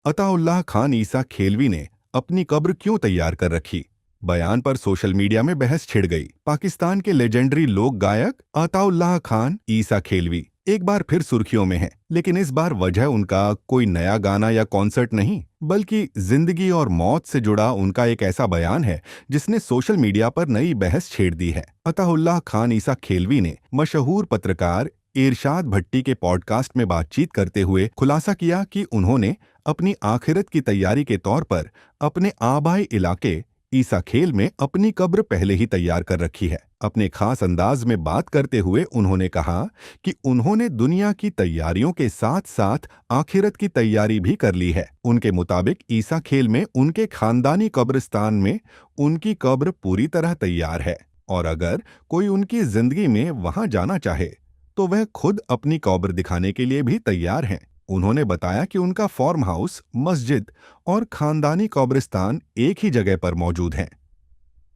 अताउल्लाह खान ईसा खेलवी ने अपनी कब्र क्यों तैयार कर रखी? बयान पर सोशल मीडिया में बहस छिड़ गई। पाकिस्तान के लेजेंडरी लोक गायक अताउल्लाह खान ईसा खेलवी एक बार फिर सुर्खियों में हैं, लेकिन इस बार वजह उनका कोई नया गाना या कॉन्सर्ट नहीं, बल्कि जिंदगी और मौत से जुड़ा उनका एक ऐसा बयान है जिसने सोशल मीडिया पर नई बहस छेड़ दी है। अताउल्लाह खान ईसा खेलवी ने मशहूर पत्रकार इरशाद भट्टी के पॉडकास्ट में बातचीत करते हुए खुलासा किया कि उन्होंने अपनी आखिरत की तैयारी के तौर पर अपने आबाई इलाके ईसा खेल में अपनी कब्र पहले ही तैयार कर रखी है। अपने खास अंदाज में बात करते हुए उन्होंने कहा कि उन्होंने दुनिया की तैयारियों के साथ साथ आखिरत की तैयारी भी कर ली है। उनके मुताबिक ईसा खेल में उनके खानदानी कब्रिस्तान में उनकी कब्र पूरी तरह तैयार है और अगर कोई उनकी जिंदगी में वहां जाना चाहे तो वह खुद अपनी कब्र दिखाने के लिए भी तैयार हैं। उन्होंने बताया कि उनका फार्म हाउस, मस्जिद और खानदानी कब्रिस्तान एक ही जगह पर मौजूद हैं,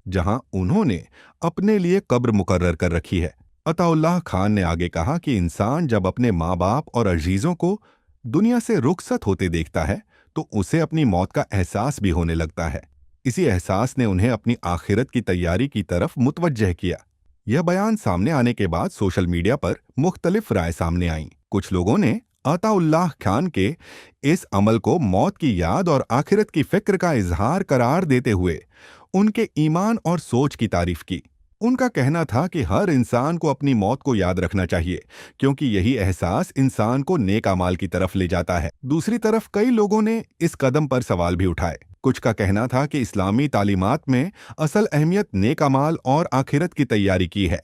जहां उन्होंने अपने लिए कब्र मुकर्रर कर रखी है। अताउल्लाह खान ने आगे कहा कि इंसान जब अपने माँ बाप और अजीजों को दुनिया से रुखसत होते देखता है तो उसे अपनी मौत का एहसास भी होने लगता है। इसी एहसास ने उन्हें अपनी आखिरत की तैयारी की तरफ मुतवज्जह किया। यह बयान सामने आने के बाद सोशल मीडिया पर मुख्तलिफ राय सामने आईं। कुछ लोगों ने अताउल्लाह खान के इस अमल को मौत की याद और आखिरत की फिक्र का इजहार करार देते हुए उनके ईमान और सोच की तारीफ की। उनका कहना था कि हर इंसान को अपनी मौत को याद रखना चाहिए, क्योंकि यही एहसास इंसान को नेक अमाल की तरफ ले जाता है। दूसरी तरफ कई लोगों ने इस कदम पर सवाल भी उठाए। कुछ का कहना था कि इस्लामी तालीमात में असल अहमियत नेक अमाल और आखिरत की तैयारी की है,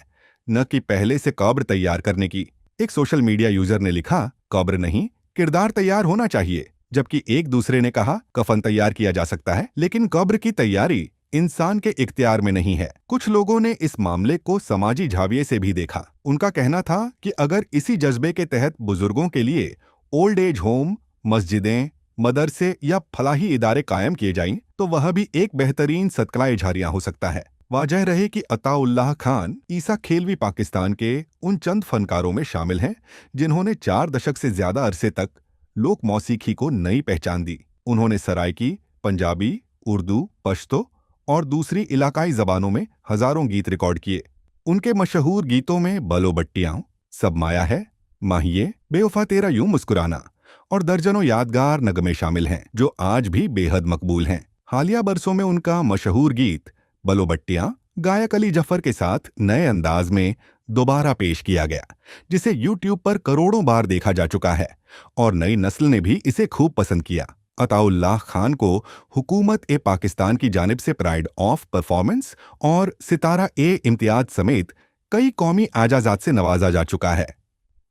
न कि पहले से कब्र तैयार करने की। एक सोशल मीडिया यूजर ने लिखा, कब्र नहीं, किरदार तैयार होना चाहिए। जबकि एक दूसरे ने कहा, कफन तैयार किया जा सकता है, लेकिन कब्र की तैयारी इंसान के इख्तियार में नहीं है। कुछ लोगों ने इस मामले को समाजी झाविये से भी देखा। उनका कहना था कि अगर इसी जज्बे के तहत बुजुर्गों के लिए ओल्ड एज होम, मस्जिदें, मदरसे या फलाही इदारे कायम किए जाएं, तो वह भी एक बेहतरीन सदका जारिया हो सकता है। वाजह रहे कि अताउल्लाह खान ईसा खेलवी पाकिस्तान के उन चंद फनकारों में शामिल हैं जिन्होंने 4 दशक से ज्यादा अरसे तक लोक मौसीकी को नई पहचान दी। उन्होंने सराइकी, पंजाबी, उर्दू, पश्तो और दूसरी इलाकाई जबानों में हजारों गीत रिकॉर्ड किए। उनके मशहूर गीतों में बलो बट्टियां, सब माया है, माहिए, बेवफा तेरा यूं मुस्कुराना और दर्जनों यादगार नगमे शामिल हैं जो आज भी बेहद मकबूल हैं। हालिया बरसों में उनका मशहूर गीत बलो बट्टियां गायक अली जफर के साथ नए अंदाज में दोबारा पेश किया गया, जिसे यूट्यूब पर करोड़ों बार देखा जा चुका है और नई नस्ल ने भी इसे खूब पसंद किया। अताउल्लाह खान को हुकूमत ए पाकिस्तान की जानिब से प्राइड ऑफ परफॉर्मेंस और सितारा ए इम्तियाज समेत कई कौमी एजाज़ात से नवाजा जा चुका है।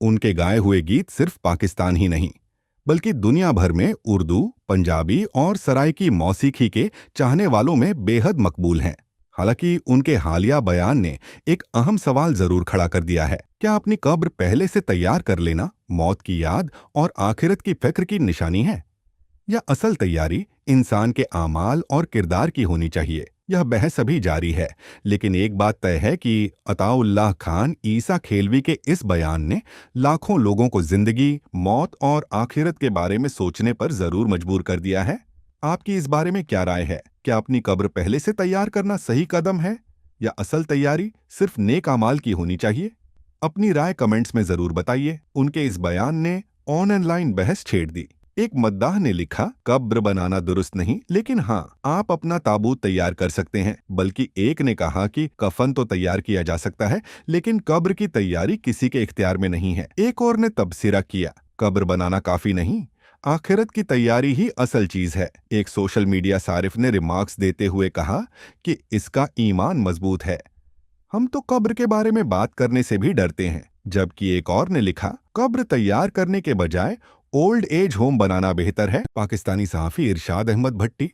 उनके गाए हुए गीत सिर्फ पाकिस्तान ही नहीं, बल्कि दुनिया भर में उर्दू, पंजाबी और सराइकी मौसीकी के चाहने वालों में बेहद मकबूल हैं। हालांकि उनके हालिया बयान ने एक अहम सवाल जरूर खड़ा कर दिया है। क्या अपनी कब्र पहले से तैयार कर लेना मौत की याद और आखिरत की फिक्र की निशानी है, या असल तैयारी इंसान के आमाल और किरदार की होनी चाहिए? यह बहस अभी जारी है, लेकिन एक बात तय है कि अताउल्लाह खान ईसा खेलवी के इस बयान ने लाखों लोगों को जिंदगी, मौत और आखिरत के बारे में सोचने पर जरूर मजबूर कर दिया है। आपकी इस बारे में क्या राय है? क्या अपनी कब्र पहले से तैयार करना सही कदम है, या असल तैयारी सिर्फ नेक अमाल की होनी चाहिए? अपनी राय कमेंट्स में जरूर बताइए। उनके इस बयान ने ऑनलाइन बहस छेड़ दी। एक मद्दाह ने लिखा, कब्र बनाना दुरुस्त नहीं, लेकिन हाँ, आप अपना ताबूत तैयार कर सकते हैं। बल्कि एक ने कहा कि कफन तो तैयार किया जा सकता है, लेकिन कब्र की तैयारी किसी के इख्तियार में नहीं है। एक और ने तबसरा किया, कब्र बनाना काफी नहीं, आखिरत की तैयारी ही असल चीज है। एक सोशल मीडिया सारिफ ने रिमार्क्स देते हुए कहा कि इसका ईमान मजबूत है, हम तो कब्र के बारे में बात करने से भी डरते हैं। जबकि एक और ने लिखा, कब्र तैयार करने के बजाय ओल्ड एज होम बनाना बेहतर है। पाकिस्तानी सहाफी इरशाद अहमद भट्टी